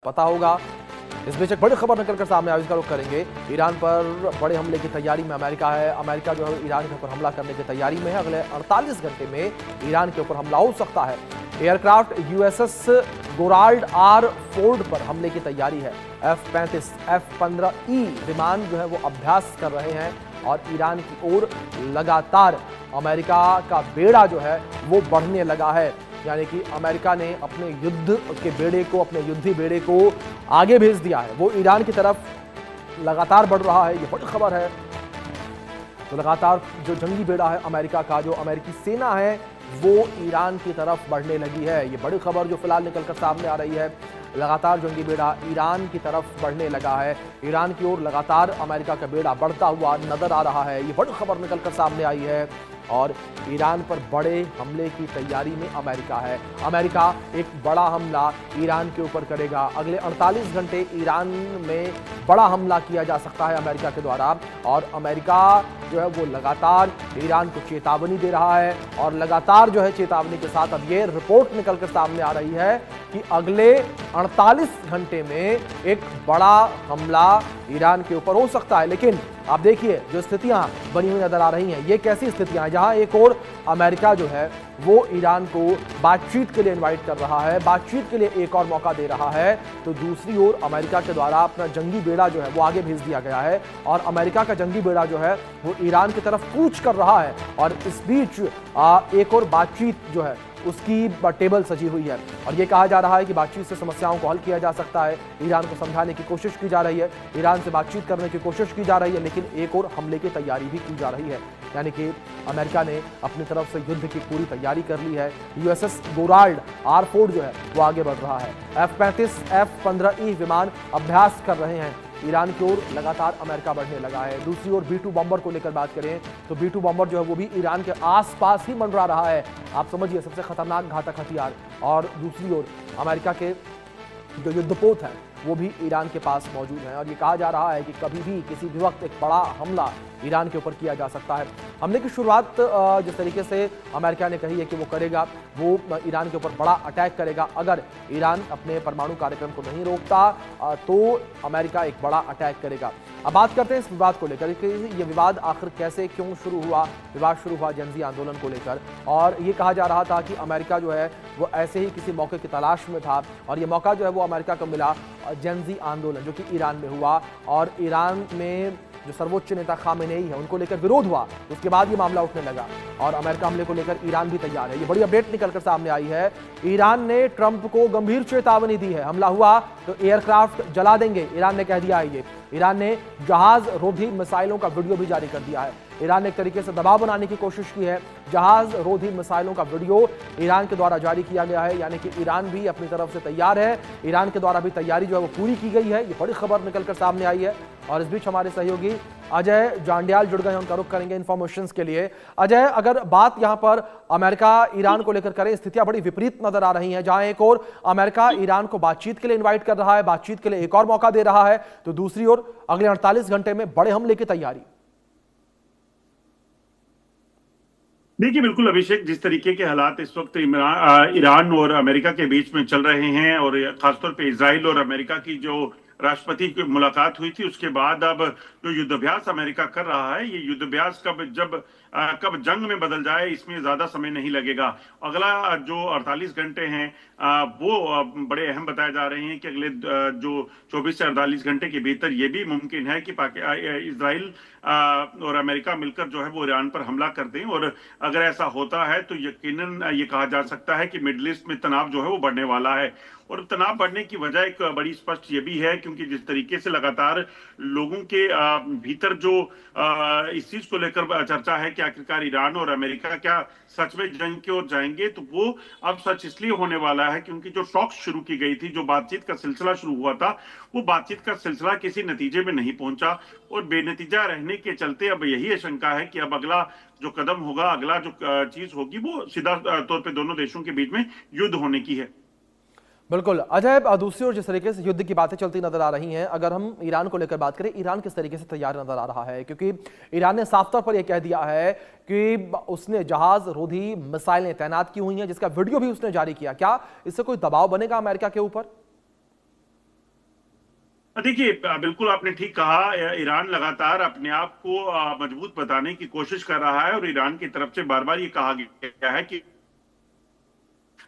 पता होगा। इस बीच एक बड़ी खबर निकलकर सामने आई, इसका रुख करेंगे। ईरान पर बड़े हमले की तैयारी में अमेरिका है। अमेरिका जो है ईरान के ऊपर हमला करने की तैयारी में है। अगले 48 घंटे में ईरान के ऊपर हमला हो सकता है। एयरक्राफ्ट यूएसएस गोराल्ड आर फोर्ड पर हमले की तैयारी है। F-35 F-15E विमान जो है वो अभ्यास कर रहे हैं और ईरान की ओर लगातार अमेरिका का बेड़ा जो है वो बढ़ने लगा है। यानी कि अमेरिका ने अपने युद्ध के बेड़े को, अपने युद्धी बेड़े को आगे भेज दिया है। वो ईरान की तरफ लगातार बढ़ रहा है। ये बड़ी खबर है। तो लगातार जो जंगी बेड़ा है अमेरिका का, जो अमेरिकी सेना है वो ईरान की तरफ बढ़ने लगी है। ये बड़ी खबर जो फिलहाल निकलकर सामने आ रही है। लगातार जंगी बेड़ा ईरान की तरफ बढ़ने लगा है। ईरान की ओर लगातार अमेरिका का बेड़ा बढ़ता हुआ नजर आ रहा है। ये बड़ी खबर निकलकर सामने आई है और ईरान पर बड़े हमले की तैयारी में अमेरिका है। अमेरिका एक बड़ा हमला ईरान के ऊपर करेगा। अगले 48 घंटे ईरान में बड़ा हमला किया जा सकता है अमेरिका के द्वारा। और अमेरिका जो है वो लगातार ईरान को चेतावनी दे रहा है और लगातार जो है चेतावनी के साथ अब ये रिपोर्ट निकलकर सामने आ रही है कि अगले 48 घंटे में एक बड़ा हमला ईरान के ऊपर हो सकता है। लेकिन आप देखिए जो स्थितियां बनी हुई नजर आ रही हैं, ये कैसी स्थितियां हैं जहां एक और अमेरिका जो है वो ईरान को बातचीत के लिए इनवाइट कर रहा है, बातचीत के लिए एक और मौका दे रहा है, तो दूसरी ओर अमेरिका के द्वारा अपना जंगी बेड़ा जो है वो आगे भेज दिया गया है और अमेरिका का जंगी बेड़ा जो है वो ईरान की तरफ कूच कर रहा है। और इस बीच एक और बातचीत जो है उसकी टेबल सजी हुई है और ये कहा जा रहा है कि बातचीत से समस्याओं को हल किया जा सकता है। ईरान को समझाने की कोशिश की जा रही है, ईरान से बातचीत करने की कोशिश की जा रही है, लेकिन एक और हमले की तैयारी भी की जा रही है। यानी कि अमेरिका ने अपनी तरफ से युद्ध की पूरी तैयारी कर ली है। यूएसएस गोराल्ड आर फोर्ड जो है वो आगे बढ़ रहा है। F-35 F-15E विमान अभ्यास कर रहे हैं। ईरान की ओर लगातार अमेरिका बढ़ने लगा है। दूसरी ओर B-2 बॉम्बर को लेकर बात करें तो B-2 बॉम्बर जो है वो भी ईरान के आसपास ही मंडरा रहा है। आप समझिए सबसे खतरनाक घातक हथियार। और दूसरी ओर अमेरिका के जो युद्धपोत है वो भी ईरान के पास मौजूद है और ये कहा जा रहा है कि कभी भी किसी भी वक्त एक बड़ा हमला ईरान के ऊपर किया जा सकता है। हमले की शुरुआत जिस तरीके से अमेरिका ने कही है कि वो करेगा, वो ईरान के ऊपर बड़ा अटैक करेगा। अगर ईरान अपने परमाणु कार्यक्रम को नहीं रोकता तो अमेरिका एक बड़ा अटैक करेगा। अब बात करते हैं इस विवाद को लेकर कि ये विवाद आखिर कैसे क्यों शुरू हुआ। विवाद शुरू हुआ जेनजी आंदोलन को लेकर और ये कहा जा रहा था कि अमेरिका जो है वो ऐसे ही किसी मौके की तलाश में था और ये मौका जो है वो अमेरिका को मिला जेनजी आंदोलन जो कि ईरान में हुआ और ईरान में जो सर्वोच्च नेता खामेनेई है उनको लेकर विरोध हुआ। उसके बाद ये मामला उठने लगा और अमेरिका हमले को लेकर ईरान भी तैयार है। ये बड़ी अपडेट निकलकर सामने आई है। ईरान ने ट्रंप को गंभीर चेतावनी दी है, हमला हुआ तो एयरक्राफ्ट जला देंगे, ईरान ने कह दिया है। ये ईरान ने जहाज रोधी मिसाइलों का वीडियो भी जारी कर दिया है। ईरान ने एक तरीके से दबाव बनाने की कोशिश की है। जहाज रोधी मिसाइलों का वीडियो ईरान के द्वारा जारी किया गया है, यानी कि ईरान भी अपनी तरफ से तैयार है। ईरान के द्वारा भी तैयारी जो है वो पूरी की गई है। ये बड़ी खबर निकलकर सामने आई है और इस बीच हमारे सहयोगी अजय जांडियाल जुड़ गए हैं, उनका रुख करेंगे इन्फॉर्मेशंस के लिए। अजय, अगर बात यहां पर अमेरिका ईरान को लेकर करें, स्थितियां बड़ी विपरीत नजर आ रही हैं। जहां एक और अमेरिका ईरान को बातचीत के लिए इन्वाइट कर रहा है, बातचीत के लिए एक और मौका दे रहा है, तो दूसरी ओर अगले 48 घंटे में बड़े हमले की तैयारी। देखिए बिल्कुल अभिषेक, जिस तरीके के हालात इस वक्त ईरान और अमेरिका के बीच में चल रहे हैं और खासतौर पे इजराइल और अमेरिका की जो राष्ट्रपति की मुलाकात हुई थी उसके बाद अब जो युद्धाभ्यास अमेरिका कर रहा है, ये युद्धाभ्यास कब जंग में बदल जाए इसमें ज्यादा समय नहीं लगेगा। अगला जो 48 घंटे हैं वो बड़े अहम बताए जा रहे हैं कि अगले जो 24 से 48 घंटे के भीतर ये भी मुमकिन है कि इजराइल और अमेरिका मिलकर जो है वो ईरान पर हमला कर दें। और अगर ऐसा होता है तो यकीनन ये कहा जा सकता है कि मिडिल ईस्ट में तनाव जो है वो बढ़ने वाला है। और तनाव बढ़ने की वजह एक बड़ी स्पष्ट ये भी है क्योंकि जिस तरीके से लगातार लोगों के भीतर जो इस चीज को लेकर चर्चा है कि आखिरकार ईरान और अमेरिका क्या सच में जंग की ओर जाएंगे, तो वो अब सच इसलिए होने वाला है क्योंकि जो टॉक्स शुरू की गई थी, जो बातचीत का सिलसिला शुरू हुआ था, वो बातचीत का सिलसिला किसी नतीजे में नहीं पहुंचा और बेनतीजा रहने के चलते अब यही आशंका है कि अब अगला जो कदम होगा, अगला जो चीज होगी वो सीधा तौर पे दोनों देशों के बीच में युद्ध होने की है। बिल्कुल अजय, दूसरी ओर जिस तरीके से युद्ध की बातें चलती नजर आ रही हैं, अगर हम ईरान को लेकर बात करें, ईरान किस तरीके से तैयार नजर आ रहा है? क्योंकि ईरान ने साफ तौर पर यह कह दिया है कि उसने जहाज रोधी मिसाइलें तैनात की हुई हैं, जिसका वीडियो भी उसने जारी किया। क्या इससे कोई दबाव बनेगा अमेरिका के ऊपर? देखिए, बिल्कुल आपने ठीक कहा। ईरान लगातार अपने आप को मजबूत बताने की कोशिश कर रहा है और ईरान की तरफ से बार बार ये कहा गया है कि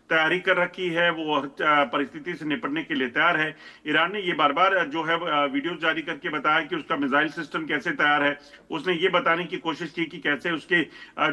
तैयारी कर रखी है, वो परिस्थिति से निपटने के लिए तैयार है। ईरान ने ये बार बार जो है वीडियो जारी करके बताया कि उसका मिसाइल सिस्टम कैसे तैयार है। उसने ये बताने की कोशिश की कि कैसे उसके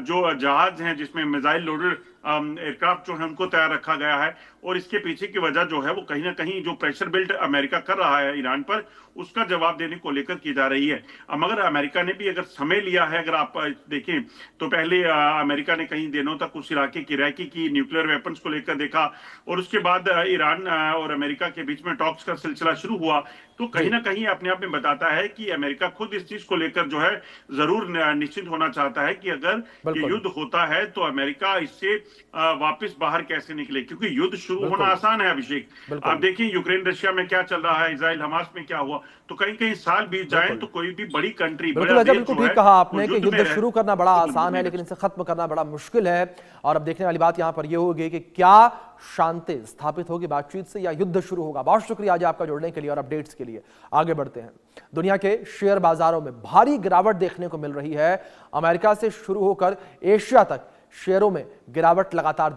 जो जहाज हैं जिसमें मिसाइल लोडेड एयरक्राफ्ट जो है उनको तैयार रखा गया है। और इसके पीछे की वजह जो है वो कहीं ना कहीं जो प्रेशर बिल्ट अमेरिका कर रहा है ईरान पर, उसका जवाब देने को लेकर की जा रही है। मगर अमेरिका ने भी अगर समय लिया है, अगर आप देखें तो पहले अमेरिका ने कई दिनों तक उस इलाके की रैकी की, न्यूक्लियर वेपन्स को लेकर देखा, और उसके बाद ईरान और अमेरिका के बीच में टॉक्स का सिलसिला शुरू हुआ। तो कहीं जी, ना कहीं अपने आप में बताता है कि अमेरिका खुद इस चीज को लेकर जो है जरूर निश्चिंत होना चाहता है कि अगर ये बिल्कुल, युद्ध होता है तो अमेरिका इससे वापस बाहर कैसे निकले, क्योंकि युद्ध शुरू होना बिल्कुल, आसान है अभिषेक। आप बिल्कुल, देखिए यूक्रेन रशिया में क्या चल रहा है, इजराइल हमास में क्या हुआ, तो कहीं कहीं साल बीत जाए बिल्कुल। तो कोई भी बड़ी कंट्री, बिल्कुल बड़ा अजय, देश बिल्कुल जो ठीक है कहा वो आपने कि युद्ध में युद्ध रह शुरू करना बड़ा तो आसान है, नहीं रह लेकिन इसे सकता। खत्म करना बड़ा मुश्किल है। और अब देखने वाली बात यहां पर यह होगी कि क्या शांति स्थापित होगी बातचीत से या युद्ध शुरू होगा। बहुत शुक्रिया आज आपका जुड़ने के लिए और अपडेट्स के लिए। आगे बढ़ते हैं। दुनिया के शेयर बाजारों में भारी गिरावट देखने को मिल रही है। अमेरिका से शुरू होकर एशिया तक शेयरों में गिरावट लगातार